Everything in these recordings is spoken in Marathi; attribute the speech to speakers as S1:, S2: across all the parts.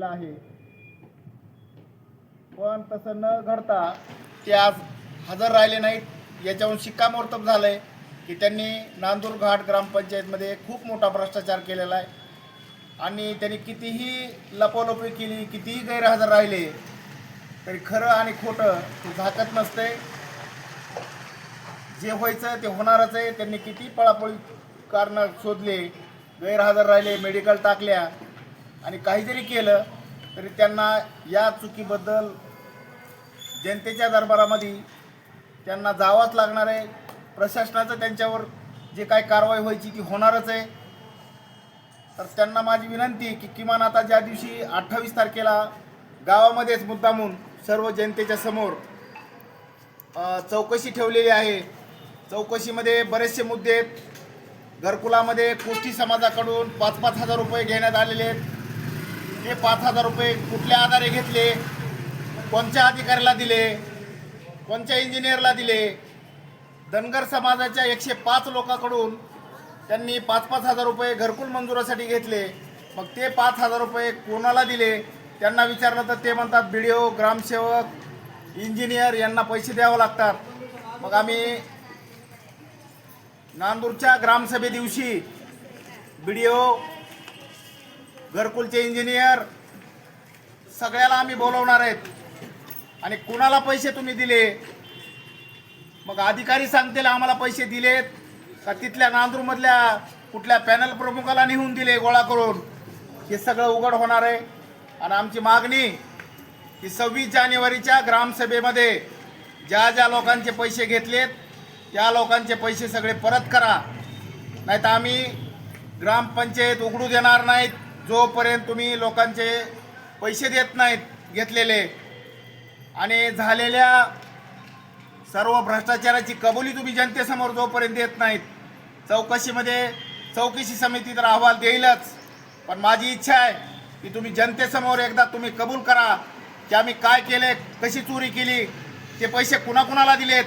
S1: केलेला आहे, पण तसं न घडता ते आज हजर राहिले नाहीत। याच्यावरून शिक्कामोर्तब झालंय की त्यांनी नांदूर घाट ग्रामपंचायतमध्ये खूप मोठा भ्रष्टाचार केलेला आहे आणि त्यांनी कितीही लपवलपी केली, कितीही गैरहजर राहिले तरी खरं आणि खोटं ते झाकत नसते। जे व्हायचं ते होणारच आहे। त्यांनी किती पळापळी कारणं शोधले, गैरहजर राहिले, मेडिकल टाकल्या आणि काही जरी केलं तरी त्यांना या चुकीबद्दल जनतेच्या दरबारामध्ये त्यांना जावंच लागणार आहे। प्रशासनाचं त्यांच्यावर जे काही कारवाई व्हायची ती होणारच आहे। तर त्यांना माझी विनंती की किमान आता ज्या दिवशी 28 तारखेला गावामध्येच मुद्दामून सर्व जनतेच्या समोर चौकशी ठेवलेली आहे। चौकशीमध्ये बरेचसे मुद्दे आहेत। घरकुलामध्ये कोष्टी समाजाकडून 5-5 हजार रुपये घेण्यात आलेले आहेत। ते 5,000 रुपये कुठल्या आधारे घेतले, कोणत्या अधिकाऱ्याला दिले, कोणत्या इंजिनियरला दिले। धनगर समाजाच्या 105 लोकांकडून त्यांनी 5-5 हजार रुपये घरकुल मंजुरासाठी घेतले। मग ते 5,000 रुपये कोणाला दिले त्यांना विचारलं तर ते म्हणतात BDO, ग्रामसेवक, इंजिनियर यांना पैसे द्यावे लागतात। मग आम्ही नांदूरच्या ग्रामसभे दिवशी BDO, घरकुलचे इंजिनियर सगळ्याला आम्ही बोलवणार आहेत आणि कुणाला पैसे तुम्ही दिले, मग अधिकारी सांगतील आम्हाला पैसे दिलेत का तिथल्या नांदूरमधल्या कुठल्या पॅनल प्रमुखाला नेऊन दिले गोळा करून, हे सगळं उघड होणार आहे। आणि आमची मागणी की 26 जानेवारीच्या ग्रामसभेमध्ये ज्या ज्या लोकांचे पैसे घेतलेत त्या लोकांचे पैसे सगळे परत करा, नाहीतर आम्ही ग्रामपंचायत उघडू देणार नाहीत जोपर्यंत तुम्ही लोकांचे पैसे देत नाहीत घेतलेले। आणि झालेल्या सर्व भ्रष्टाचाराची कबुली तुम्ही जनतेसमोर जोपर्यंत देत नाहीत, चौकशी समिती तर अहवाल देईलच, पण माझी इच्छा आहे की तुम्ही जनतेसमोर एकदा तुम्ही कबूल करा की आम्ही काय केले, कशी चोरी केली, ते पैसे कुणाकुणाला दिलेत,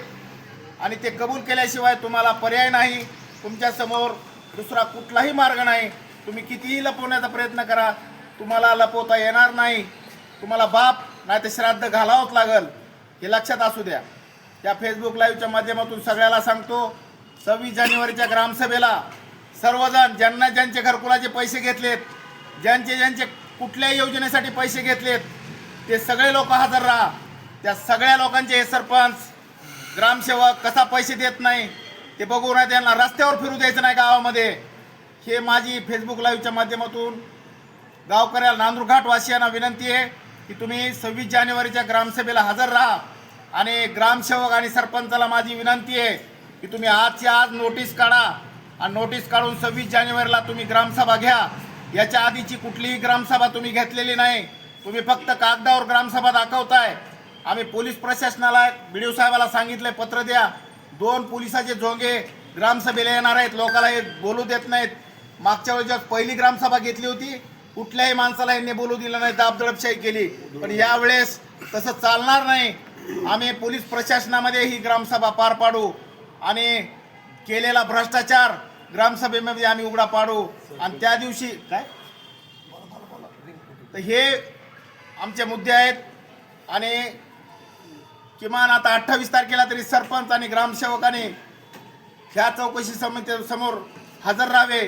S1: आणि ते कबूल केल्याशिवाय तुम्हाला पर्याय नाही। तुमच्यासमोर दुसरा कुठलाही मार्ग नाही। तुम्ही कितीही लपवण्याचा प्रयत्न करा, तुम्हाला लपवता येणार नाही। तुम्हाला बाप नाही तर श्राद्ध घालावंच लागल, हे लक्षात असू द्या। त्या फेसबुक लाईव्हच्या माध्यमातून सगळ्याला सांगतो, 26 जानेवारीच्या ग्रामसभेला सर्वजण ज्यांना ज्यांचे घरकुलाचे पैसे घेतलेत, ज्यांचे कुठल्याही योजनेसाठी पैसे घेतलेत, ते सगळे लोक हजर राहा। त्या सगळ्या लोकांचे हे सरपंच, ग्रामसेवक कसा पैसे देत नाही ते बघू नाही, त्यांना रस्त्यावर फिरू द्यायचं नाही गावामध्ये। हे माझी फेसबुक लाईव्हच्या माध्यमातून गावकऱ्याला, नांदूर घाटवासियांना विनंती आहे की तुम्ही 26 जानेवारीच्या ग्रामसभेला हजर राहा। आणि ग्रामसेवक आणि सरपंचाला माझी विनंती आहे की तुम्ही आजच्या आज नोटीस काढा आणि नोटीस काढून 26 जानेवारीला तुम्ही ग्रामसभा घ्या। याच्या आधीची कुठलीही ग्रामसभा तुम्ही घेतलेली नाही, तुम्ही फक्त कागदावर ग्रामसभा दाखवताय। आम्ही पोलीस प्रशासनाला, BDO साहेबाला सांगितलंय पत्र द्या। 2 पोलिसाचे झोंगे ग्रामसभेला येणार आहेत, लोकांना हे बोलू देत नाहीत। मागच्या वेळेस पहिली ग्रामसभा घेतली होती, कुठल्याही माणसाला यांनी बोलू दिलं नाही, दाबदडपशाही केली, पण यावेळेस तसं चालणार नाही। आम्ही पोलीस प्रशासनामध्ये ही ग्रामसभा पार पाडू आणि केलेला भ्रष्टाचार ग्रामसभेमध्ये आम्ही उघडा पाडू। आणि त्या दिवशी काय तर हे आमचे मुद्दे आहेत। आणि किमान आता 28 तारखेला तरी सरपंच आणि ग्रामसेवकांनी ह्या चौकशी समिती समोर हजर राहावे।